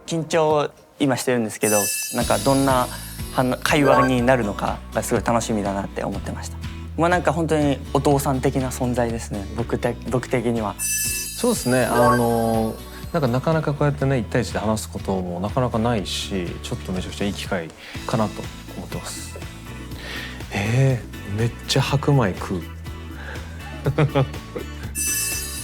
緊張今してるんですけど、なんかどんな会話になるのかがすごい楽しみだなって思ってました。まあなんか本当にお父さん的な存在ですね、僕的には。そうですね、なんかなかなかこうやってね1対1で話すこともなかなかないし、ちょっとめちゃくちゃいい機会かなと思ってます。めっちゃ白米食うお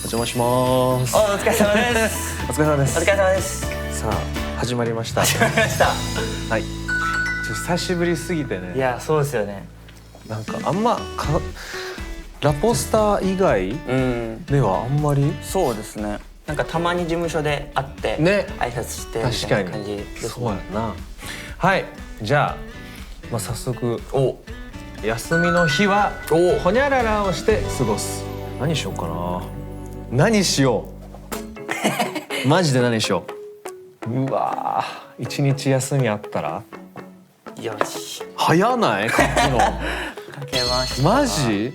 邪魔します。お疲れ様です。お疲れ様です。お疲れ様です。さあ始まりました。始まりました。はい。久しぶりすぎてね。いやそうですよね。なんかあんまラポスター以外ではあんまり。そうですね。なんかたまに事務所で会ってね、挨拶してみたいな感じですね。そうやな。はい。じゃあ、早速休みの日はホニャララをして過ごす。何しようかな。何しよう。マジで何しよう。うわー、一日休みあったら。よし。早ない？書くの。かけました。マジ？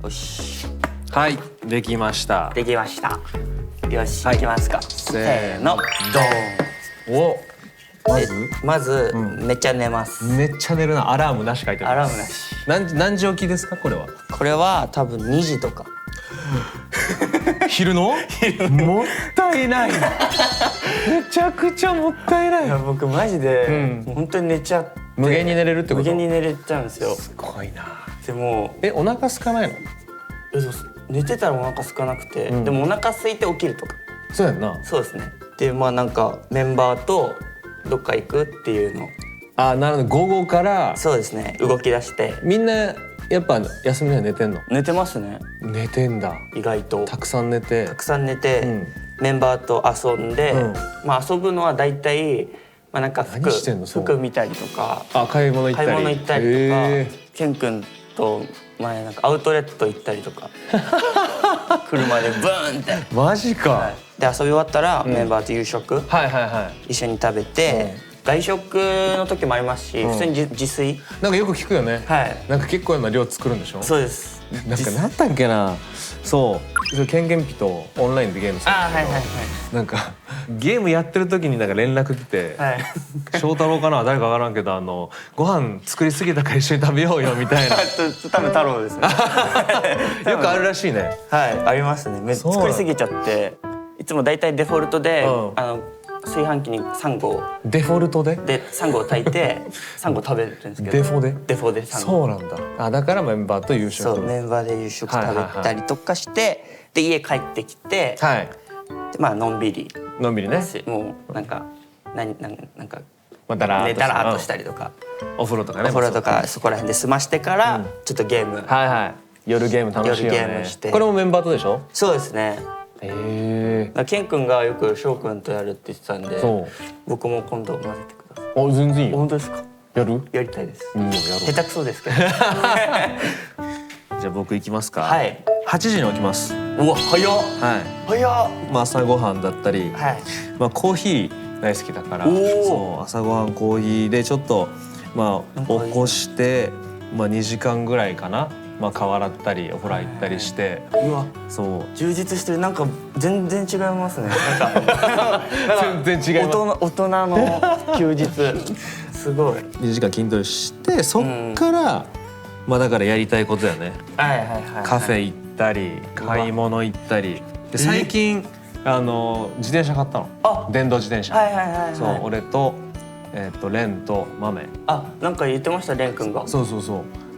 よし。はい、できました。できました。よし、行きますか。せーの、ドお、まずめっちゃ寝ます。めっちゃ寝るな。アラームなし書いてあアる。ラームなし。何時起きですかこれは？これは多分2時とか。昼の？もったいない。めちゃくちゃもったいない。いや僕マジでもう本当に寝ちゃって。無限に寝れるってこと？無限に寝れちゃうんですよ。すごいな。でもお腹空かないの？寝てたらお腹空かなくて、でもお腹空いて起きるとか。そうやんな。そうですね。でなんかメンバーとどっか行くっていうの。あ、なるほど。午後からそうですね、動き出して。みんなやっぱ休みの日は寝てんの？寝てますね。寝てんだ。意外とたくさん寝てメンバーと遊んで、遊ぶのはだいたいなんか服見たりとか、買い物行ったりとか、ケン君と前なんかアウトレット行ったりとか車でブーンって。マジか。で遊び終わったらメンバーと夕食一緒に食べて、外食の時もありますし、普通に自炊。なんかよく聞くよね。はい。なんか結構な量作るんでしょ？そうです。なんかなんだっけな。そう、ケンケンピとオンラインでゲームするんだけど、なんかゲームやってる時になんか連絡来て、翔太郎かな誰かわからんけど、ご飯作りすぎたから一緒に食べようよみたいな。多分太郎ですね。よくあるらしいね。はい、ありますね。作りすぎちゃって、いつもだいたいデフォルトで炊飯器にサンゴをデフォルトでサンゴを炊いてサンゴ食べるんですけど。デフォでサンゴ。そうなんだ。だからメンバーと夕食。そう、メンバーで夕食食べたりとかして、で家帰ってきて、のんびりね。もうなんかだらーっとしたりとか、お風呂とかね。お風呂とかそこら辺で済ましてからちょっとゲーム。夜ゲーム楽しいよね。夜ゲームして。これもメンバーとでしょ？そうですね。ケン君がよく翔くんとやるって言ってたんで、僕も今度混ぜてください。全然いいよ。本当ですか？やりたいです。下手くそですけど。じゃあ僕行きますか。はい。8時に起きます。うわ、早っ。早っ。朝ごはんだったり、コーヒー大好きだから、朝ごはんコーヒーでちょっと起こして、2時間ぐらいかな。顔洗ったりお風呂入ったりして、そう充実してる。なんか全然違いますね。全然違います。大人の休日。すごい。2時間筋トレしてそっからだからやりたいことだよね。カフェ行ったり買い物行ったりで、最近自転車買ったの。電動自転車。そう、俺とレンとマメ。なんか言ってました、レン君が。そう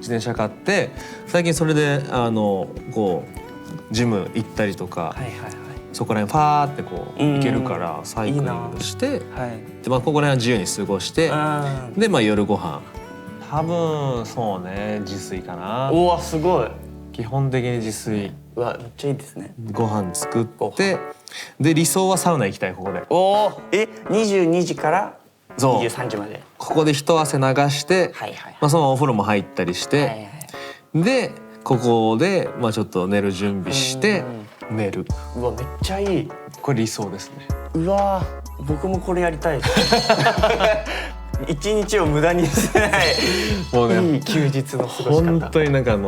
自転車買って、最近それでジム行ったりとか、そこら辺ファーって行けるからサイクリングして、でここら辺は自由に過ごして、で夜ご飯多分そうね自炊かな。うわすごい。基本的に自炊。うわめっちゃいいですね。ご飯作ってで理想はサウナ行きたい。ここで22時から23時までここで一汗流して、そのお風呂も入ったりして、でここでちょっと寝る準備して寝る。うわめっちゃいい。これ理想ですね。うわ僕もこれやりたいです。一日を無駄にしてないもうねいい休日の過ごし方。本当になんか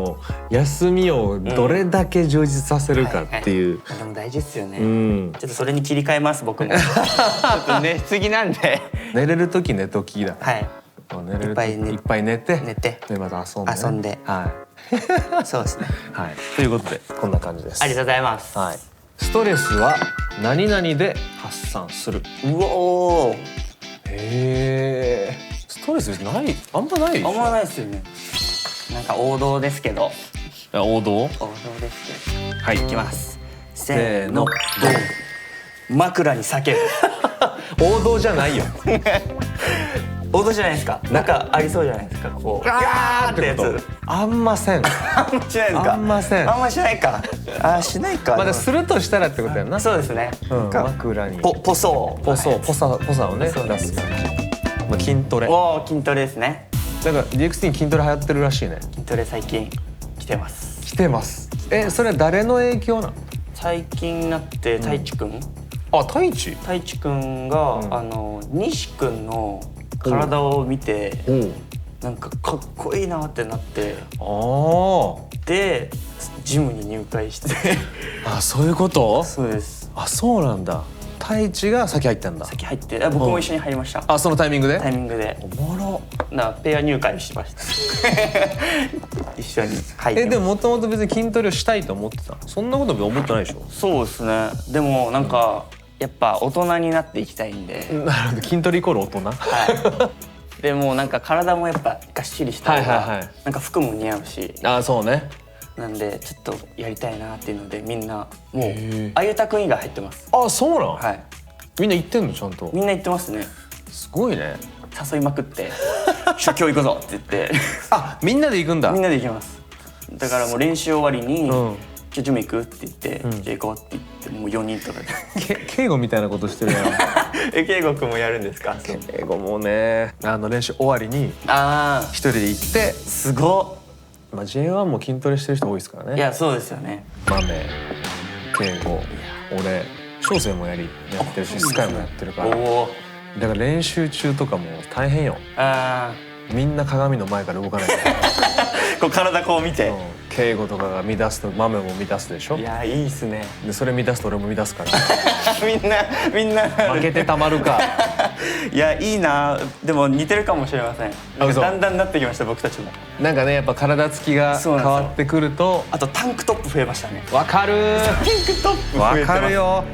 休みをどれだけ充実させるかっていう、でも大事ですよね、うんちょっとそれに切り替えます僕もちょっと寝すぎなんで寝れる時寝ときだ。はい寝れる時いっぱい寝いっぱい寝てでまた遊んでね、遊んではそうですねい、はい、ということでこんな感じです。ありがとうございます、はい、ストレスは何々で発散する。うおーへえ。ストレスないあんまないでしょ。あんまないですよね。なんか王道ですけど王道。王道ですけどはいいきますせせーのーの枕に叫ぶ王道じゃないよ。王道じゃないですか。なんかありそうじゃないですかこうあーってやつあんません。あんましないですか。あんませんあんましないか。あしないか。まだするとしたらってことやんな。そうですね。うん、なんか枕にポソポソポサをねそう出す感じ。まあ筋トレ。おー筋トレですね。だから DXT に筋トレ流行ってるらしいね。筋トレ最近来てます。来てます。それは誰の影響なの？最近になって太一くん、あ、太一。太一くんが、西くんの体を見て、おう。なんかかっこいいなってなってあでジムに入会してあ。あ、そういうこと？そうです。あ、そうなんだ。太一が先入ったんだ。先入って僕も一緒に入りました。あ、そのタイミングで？タイミングでおもろ。ペア入会しました一緒に入ってでももともと別に筋トレをしたいと思ってた。そんなこと思ってないでしょ？そうですね。でもなんか、やっぱ大人になっていきたいんで、なるほど。筋トレイコール大人。はいでもなんか体もやっぱがっしりした方が、はいはいはいなんか服も似合うしあ、そうね。なんでちょっとやりたいなっていうのでみんなもうへーあゆたくん以外入ってます。あ、そうなん。はいみんな行ってんのちゃんと。みんな言ってますね。すごいね。誘いまくって「今日行くぞ」って言ってあ、みんなで行くんだ。みんなで行きます。だからもう練習終わりに「うん今日ジム行く?」って言って「じゃあ行こう」って言ってもう4人とかで敬語みたいなことしてるやん。圭吾くんもやるんですか？敬語もね、練習終わりにああ一人で行って、すごまあ J1 も筋トレしてる人多いですからね。っ。いやそうですよね。豆、敬語、俺、翔生もやってるし、スカイもやってるから。おおだから練習中とかも大変よ。あみんな鏡の前から動かないと。あこう体こう見て、敬語とかが乱すと豆も乱すでしょ。いやいいっすねでそれ乱すと俺も乱すからみんな負けてたまるか。いやいいな。でも似てるかもしれません。なんか嘘だんだんなってきました僕たちも。なんかね、やっぱ体つきが変わってくるとあとタンクトップ増えましたね。わかるタンクトップ増わえてます。かるよ。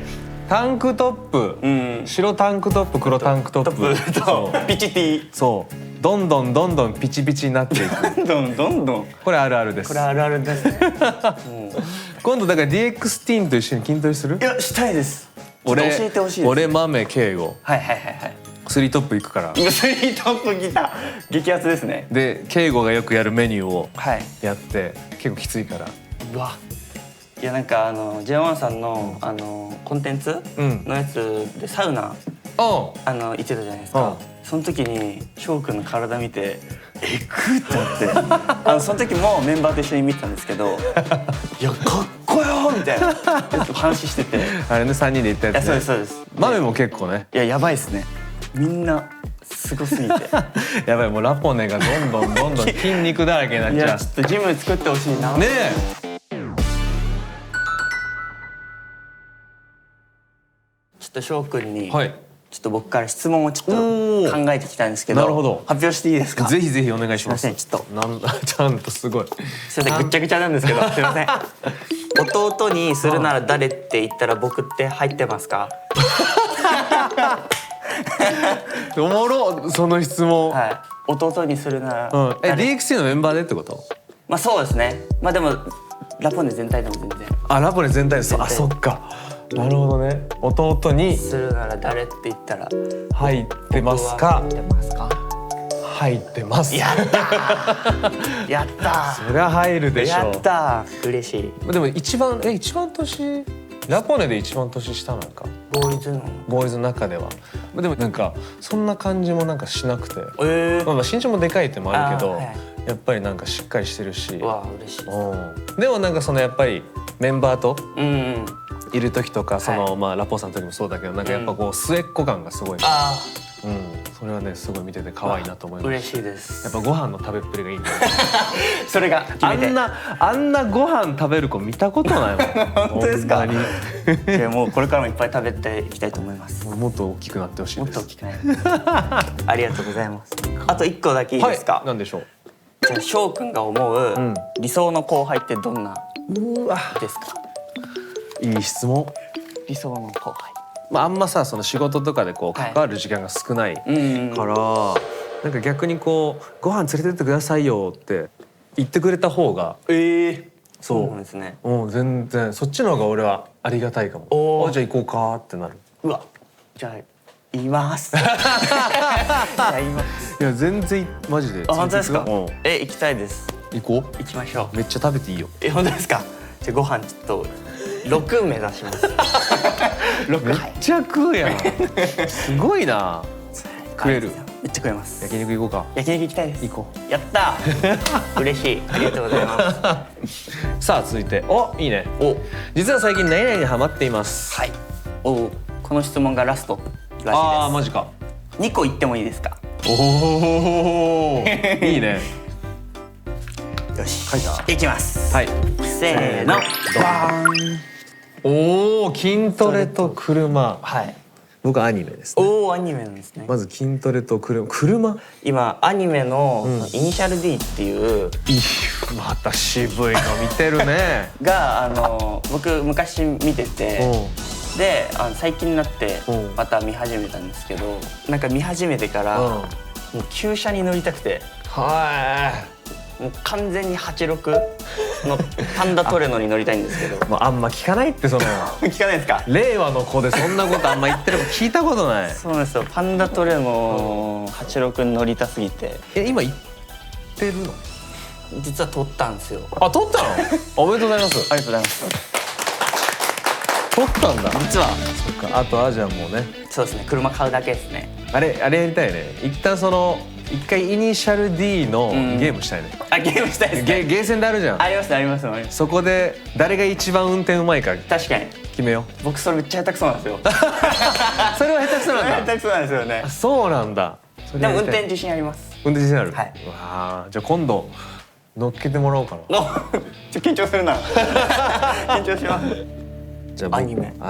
タンクトップ、うん白タンクトップ、黒タンクトップ、トップとピチティそうどんどんピチピチになっていく。どんどんこれあるあるです。これあるあるですね。今度だから DX ティーンと一緒に筋トレするい？やしたいです。ちょっと教えてほしいです。俺豆敬語はいはいはいはい。スリートップ行くから。今スリートップギター激アツですね。で敬語がよくやるメニューをはい。やって結構きついから。うわ。いやなんかJ1 さんのコンテンツうんのやつでサウナお行ってたじゃないですか。その時に翔くんの体見てえぐってなってその時もメンバーと一緒に見てたんですけどいやかっこよみたいなやつ話してて。いあれね3人で行ったやつね。やそうですそうです。豆も結構ね。いややばいですね。みんなすごすぎて。やばい、もうラポネがどんどん筋肉だらけになっちゃう。いやちょっとジム作ってほしいな。ねちょっと翔くんに、え。はい。ちょっと僕から質問をちょっとおー考えてきたんですけど、なるほど発表していいですか？ぜひぜひお願いします。すいませんちょっとちゃんとすごい。すいませんぐっちゃぐちゃなんですけどすいません。弟にするなら誰って言ったら僕って入ってますか？おもろその質問。はい弟にするならうん。誰、 DXT のメンバーでってこと？まあそうですね。まあでもラポネ全体でも全然あ、ラポネ全体です。全体あ、そっか。なるほどね。弟にするなら誰って言ったら入ってますか入？ってますか？入ってます。やったーやったーそりゃ入るでしょ。やったー嬉しい。でも一番年ラポネで一番年下なんか。ボーイズのボーイズの中では。でもなんかそんな感じもなんかしなくて。まあ身長もでかいってのもあるけど、あーはいやっぱりなんかしっかりしてるし。うわ嬉しいです。うん。でもなんかそのやっぱりメンバーとうんうんいる時とか、そのはいまあラポさんの時もそうだけど、なんかやっぱこう末っ子感がすごい。あそれはねすごい見てて可愛いなと思います。嬉しいです。やっぱご飯の食べっぷりがいいんだよ。それが決めて。あんなご飯食べる子見たことないもん。本当ですか。ほんまにいやもうこれからもいっぱい食べていきたいと思います。もっと大きくなってほしいもっです。と大きくなります。ありがとうございます。あと1個だけいいですか。はい、なんでしょう。じゃあ翔くんが思う理想の後輩ってどんなですか。いい質問。理想の後輩。あんまさその仕事とかでこう関わる時間が少ないから、なんか逆にこうご飯連れてってくださいよって言ってくれた方が、そうなんですね。全然そっちの方が俺はありがたいかも。じゃあ行こうかってなる。うわ、じゃあ言います。じゃあ言います。いや全然マジで。本当ですか。行きたいです。行こう。行きましょう。めっちゃ食べていいよ。本当ですか。じゃあご飯ちょっと6目指します。6。めっちゃ食うやん。すごいな。食える。めっちゃ食えます。焼肉行こうか。焼肉行きたいです。行こう。やったー。嬉しい。ありがとうございます。さあ続いて、いいね。実は最近何々にハマっています。はい。この質問がラストらしいです。マジか。2個言ってもいいですか。いいね。よし。書いた。いきます。はい。せーの。バーン。筋トレと車。はい。僕アニメですね。アニメなんですね。まず筋トレと車。今アニメのイニシャル D っていう、また渋いの見てるね。が僕昔見てて、で最近になってまた見始めたんですけど、なんか見始めてからもう旧車に乗りたくて、もう完全に86のパンダトレノに乗りたいんですけど。あんま聞かないってその聞かないですか。令和の子でそんなことあんま言ってる子聞いたことない。そうなんですよ。パンダトレノ86に乗りたすぎて。今行ってるの？実は取ったんですよ。取ったの？おめでとうございます。ありがとうございます。取ったんだ。実は。そっか。あとはじゃあもうね。そうですね。車買うだけですね。あれやりたいね。一回イニシャル D のゲームしたいね。ゲームしたいですね。ゲーセンであるじゃん。ありますあります。そこで誰が一番運転うまいか確かに決めよう。僕それめっちゃ下手くそなんですよ。それは下手くそなんだ。下手くそなんですよね。そうなんだ。でも運転自信あります。運転自信ある。はい。じゃあ今度乗っけてもらおうかな。緊張するな。緊張します。じゃあア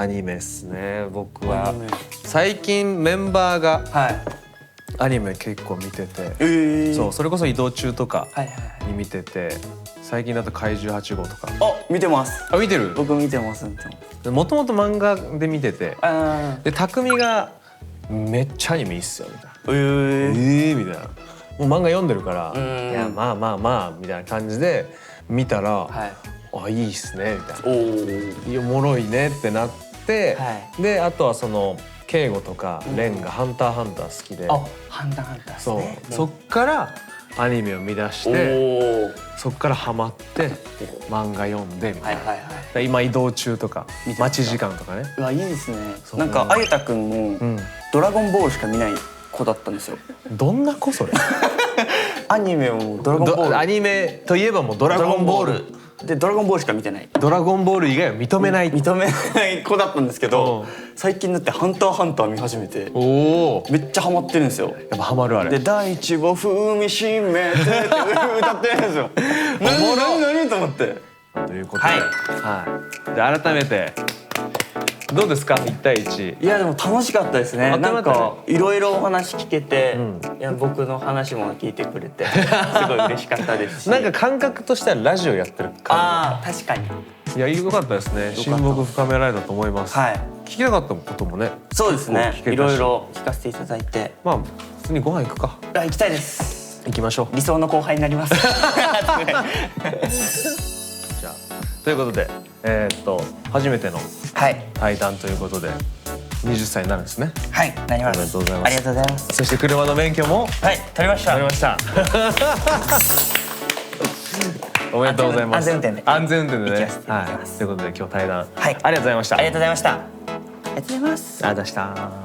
ニメっすね。僕は最近メンバーがアニメ結構見てて、それこそ移動中とかに見てて、最近だと怪獣8号とか。見てます。見てる？僕見てます。もともと漫画で見てて、で匠がめっちゃアニメいいっすよみたいな。みたいな。もう漫画読んでるから、いやまあみたいな感じで見たら、いいっすねみたいな。おもろいねってなって、であとはそのケイゴとかレンがハンターハンター好きで、ハンターハンターですね。そっからアニメを見出して、そっからハマって漫画読んでみたいな。今移動中とか待ち時間とかね。いいですね。なんかあゆたくんもドラゴンボールしか見ない子だったんですよ。どんな子それ？アニメもドラゴンボール。アニメといえばもうドラゴンボール。でドラゴンボールしか見てない。ドラゴンボール以外は認めない子だったんですけど、最近になってハンターハンター見始めて、めっちゃハマってるんですよ。やっぱハマるあれ。で大地を踏みしめてって歌ってるんですよ。何と思って。ということで、で改めてどうですか1対1。いやでも楽しかったですね。なんかいろいろお話聞けて、いや僕の話も聞いてくれてすごい嬉しかったですし。なんか感覚としてはラジオやってる感じ。確かに。いや良かったですね。親睦深められたと思います。聞きたかったこともね。そうですね。いろいろ聞かせていただいて。普通にご飯行くか。行きたいです。行きましょう。理想の後輩になります。じゃあということで初めての対談ということで20歳になるんですね。はいなります。おめでとうございます。ありがとうございます。そして車の免許も取りました。取りました。おめでとうございます。安全運転でね。ということで今日対談ありがとうございました。ありがとうございました。ありがとうございます。ありがとうございました。